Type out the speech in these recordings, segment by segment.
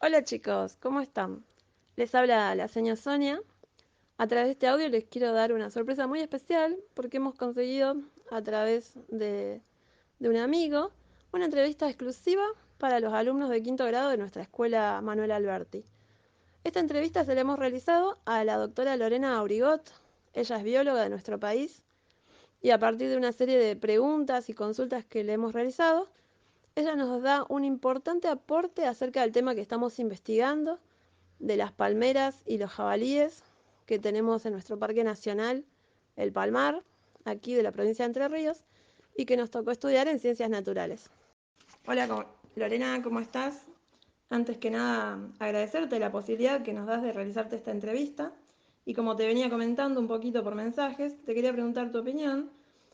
Hola chicos, ¿cómo están? Les habla la señora Sonia. A través de este audio les quiero dar una sorpresa muy especial porque hemos conseguido a través de un amigo una entrevista exclusiva para los alumnos de quinto grado de nuestra escuela Manuel Alberti. Esta entrevista se la hemos realizado a la doctora Lorena Aurigot. Ella es bióloga de nuestro país y a partir de una serie de preguntas y consultas que le hemos realizado, ella nos da un importante aporte acerca del tema que estamos investigando, de las palmeras y los jabalíes que tenemos en nuestro Parque Nacional, el Palmar, aquí de la provincia de Entre Ríos, y que nos tocó estudiar en Ciencias Naturales. Hola Lorena, ¿cómo estás? Antes que nada, agradecerte la posibilidad que nos das de realizarte esta entrevista. Y como te venía comentando un poquito por mensajes, te quería preguntar tu opinión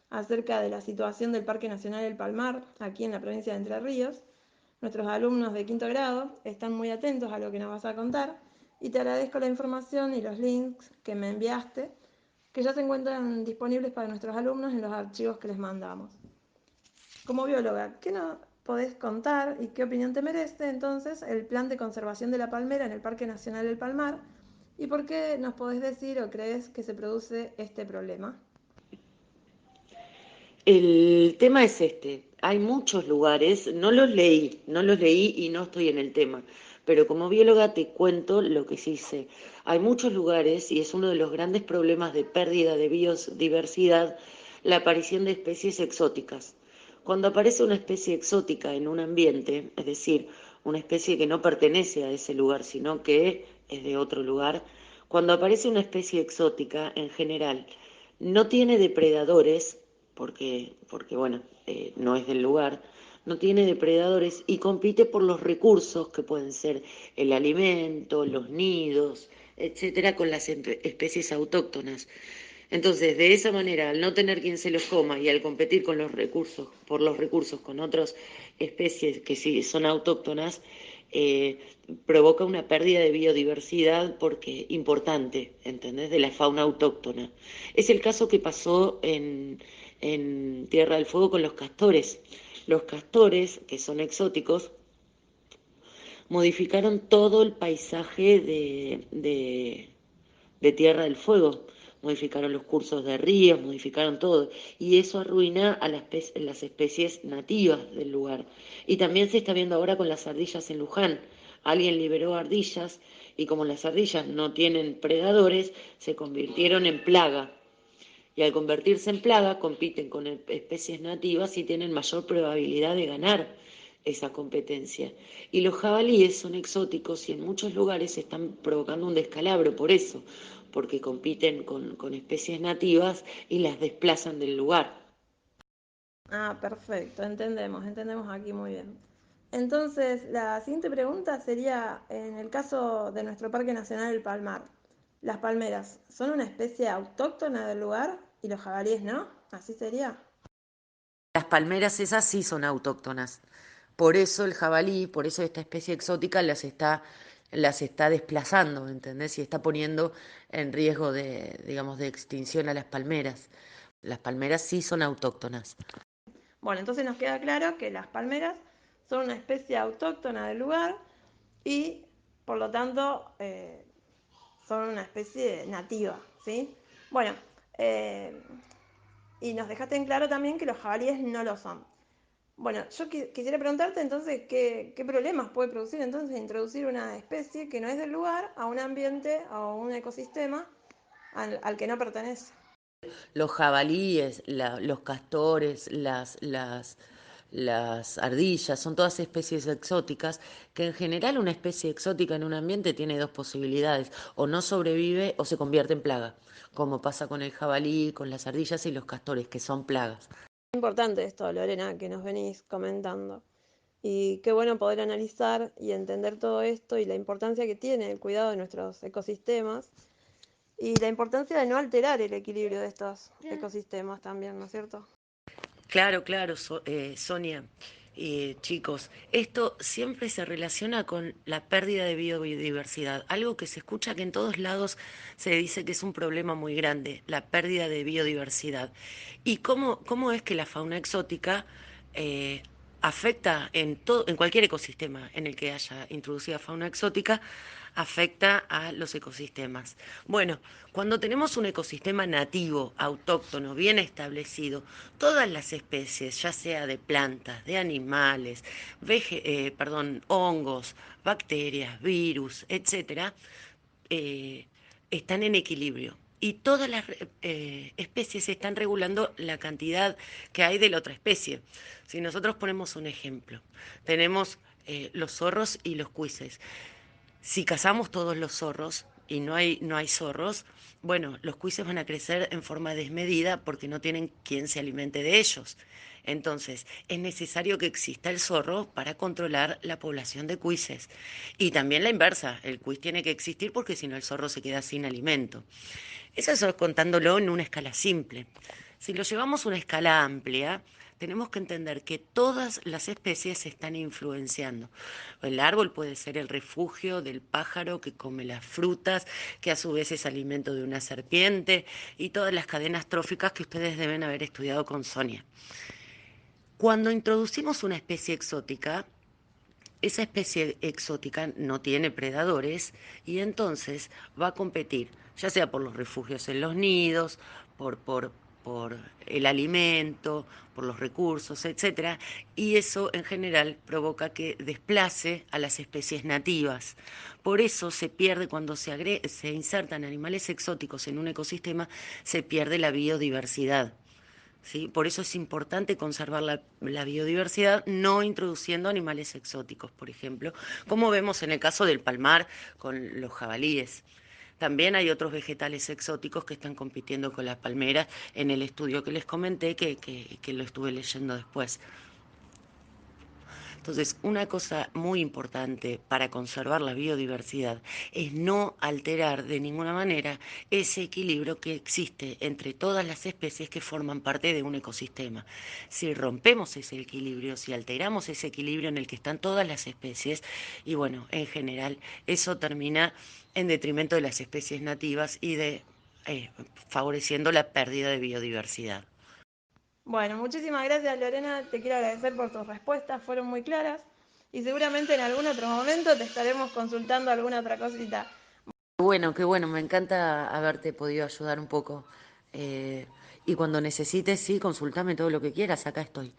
acerca de la situación del Parque Nacional El Palmar, aquí en la provincia de Entre Ríos. Nuestros alumnos de quinto grado están muy atentos a lo que nos vas a contar y te agradezco la información y los links que me enviaste, que ya se encuentran disponibles para nuestros alumnos en los archivos que les mandamos. Como bióloga, ¿qué nos podés contar y qué opinión te merece entonces el plan de conservación de la palmera en el Parque Nacional del Palmar? ¿Y por qué nos podés decir o crees que se produce este problema? El tema es este. Hay muchos lugares, no los leí y no estoy en el tema, pero como bióloga te cuento lo que sí sé. Hay muchos lugares y es uno de los grandes problemas de pérdida de biodiversidad la aparición de especies exóticas. Cuando aparece una especie exótica en un ambiente, es decir, una especie que no pertenece a ese lugar, sino que es de otro lugar, cuando aparece una especie exótica en general, no tiene depredadores porque bueno, no es del lugar, no tiene depredadores y compite por los recursos que pueden ser el alimento, los nidos, etcétera, con las especies autóctonas. Entonces, de esa manera, al no tener quien se los coma y al competir con los recursos, por los recursos con otras especies que sí son autóctonas, eh, provoca una pérdida de biodiversidad porque importante, ¿entendés? De la fauna autóctona. Es el caso que pasó en Tierra del Fuego con los castores. Los castores, que son exóticos, modificaron todo el paisaje de Tierra del Fuego, modificaron los cursos de ríos, modificaron todo, y eso arruina a las especies nativas del lugar. Y también se está viendo ahora con las ardillas en Luján. Alguien liberó ardillas y como las ardillas no tienen predadores, se convirtieron en plaga. Y al convertirse en plaga, compiten con especies nativas y tienen mayor probabilidad de ganar esa competencia. Y los jabalíes son exóticos y en muchos lugares están provocando un descalabro por eso, porque compiten con especies nativas y las desplazan del lugar. Ah, perfecto, entendemos aquí muy bien. Entonces, la siguiente pregunta sería, en el caso de nuestro Parque Nacional El Palmar, ¿las palmeras son una especie autóctona del lugar y los jabalíes no? ¿Así sería? Las palmeras esas sí son autóctonas. Por eso el jabalí, por eso esta especie exótica las está desplazando, ¿entendés? Y está poniendo en riesgo de, digamos, de extinción a las palmeras. Las palmeras sí son autóctonas. Bueno, entonces nos queda claro que las palmeras son una especie autóctona del lugar y, por lo tanto, son una especie nativa, ¿sí? Bueno, eh, y nos dejaste en claro también que los jabalíes no lo son. Bueno, yo quisiera preguntarte entonces qué problemas puede producir entonces introducir una especie que no es del lugar a un ambiente, a un ecosistema al que no pertenece. Los jabalíes, los castores, las ardillas, son todas especies exóticas, que en general una especie exótica en un ambiente tiene dos posibilidades, o no sobrevive o se convierte en plaga, como pasa con el jabalí, con las ardillas y los castores, que son plagas. Importante esto, Lorena, que nos venís comentando. Y qué bueno poder analizar y entender todo esto y la importancia que tiene el cuidado de nuestros ecosistemas y la importancia de no alterar el equilibrio de estos ecosistemas también, ¿no es cierto? Claro, claro, Sonia, chicos, esto siempre se relaciona con la pérdida de biodiversidad, algo que se escucha que en todos lados se dice que es un problema muy grande, la pérdida de biodiversidad. ¿Y cómo es que la fauna exótica eh, afecta en cualquier ecosistema en el que haya introducida fauna exótica, afecta a los ecosistemas. Bueno, cuando tenemos un ecosistema nativo, autóctono, bien establecido, todas las especies, ya sea de plantas, de animales, hongos, bacterias, virus, etcétera, eh, están en equilibrio. Y todas las especies están regulando la cantidad que hay de la otra especie. Si nosotros ponemos un ejemplo, tenemos los zorros y los cuises. Si cazamos todos los zorros y no hay zorros, bueno, los cuises van a crecer en forma desmedida porque no tienen quien se alimente de ellos. Entonces, es necesario que exista el zorro para controlar la población de cuises. Y también la inversa, el cuis tiene que existir porque si no el zorro se queda sin alimento. Eso es contándolo en una escala simple. Si lo llevamos a una escala amplia, tenemos que entender que todas las especies se están influenciando. El árbol puede ser el refugio del pájaro que come las frutas, que a su vez es alimento de una serpiente, y todas las cadenas tróficas que ustedes deben haber estudiado con Sonia. Cuando introducimos una especie exótica, esa especie exótica no tiene predadores y entonces va a competir, ya sea por los refugios en los nidos, por, por, por el alimento, por los recursos, etcétera, y eso en general provoca que desplace a las especies nativas. Por eso se pierde cuando se insertan animales exóticos en un ecosistema, se pierde la biodiversidad. ¿Sí? Por eso es importante conservar la biodiversidad, no introduciendo animales exóticos, por ejemplo, como vemos en el caso del palmar con los jabalíes. También hay otros vegetales exóticos que están compitiendo con las palmeras en el estudio que les comenté, que lo estuve leyendo después. Entonces, una cosa muy importante para conservar la biodiversidad es no alterar de ninguna manera ese equilibrio que existe entre todas las especies que forman parte de un ecosistema. Si rompemos ese equilibrio, si alteramos ese equilibrio en el que están todas las especies, y bueno, en general eso termina en detrimento de las especies nativas y de favoreciendo la pérdida de biodiversidad. Bueno, muchísimas gracias Lorena, te quiero agradecer por tus respuestas, fueron muy claras y seguramente en algún otro momento te estaremos consultando alguna otra cosita. Qué bueno, me encanta haberte podido ayudar un poco. Eh, y cuando necesites, sí, consultame todo lo que quieras, acá estoy.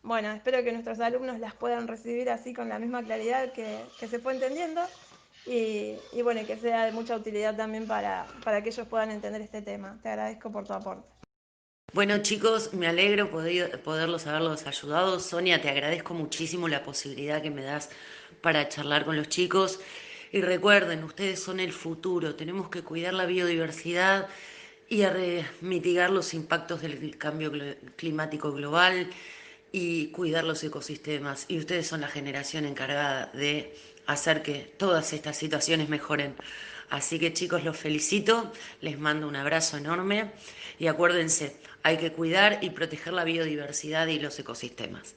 Bueno, espero que nuestros alumnos las puedan recibir así con la misma claridad que se fue entendiendo y bueno, que sea de mucha utilidad también para que ellos puedan entender este tema. Te agradezco por tu aporte. Bueno, chicos, me alegro poderlos haberlos ayudado. Sonia, te agradezco muchísimo la posibilidad que me das para charlar con los chicos. Y recuerden, ustedes son el futuro. Tenemos que cuidar la biodiversidad y mitigar los impactos del cambio climático global y cuidar los ecosistemas. Y ustedes son la generación encargada de hacer que todas estas situaciones mejoren. Así que chicos, los felicito, les mando un abrazo enorme y acuérdense, hay que cuidar y proteger la biodiversidad y los ecosistemas.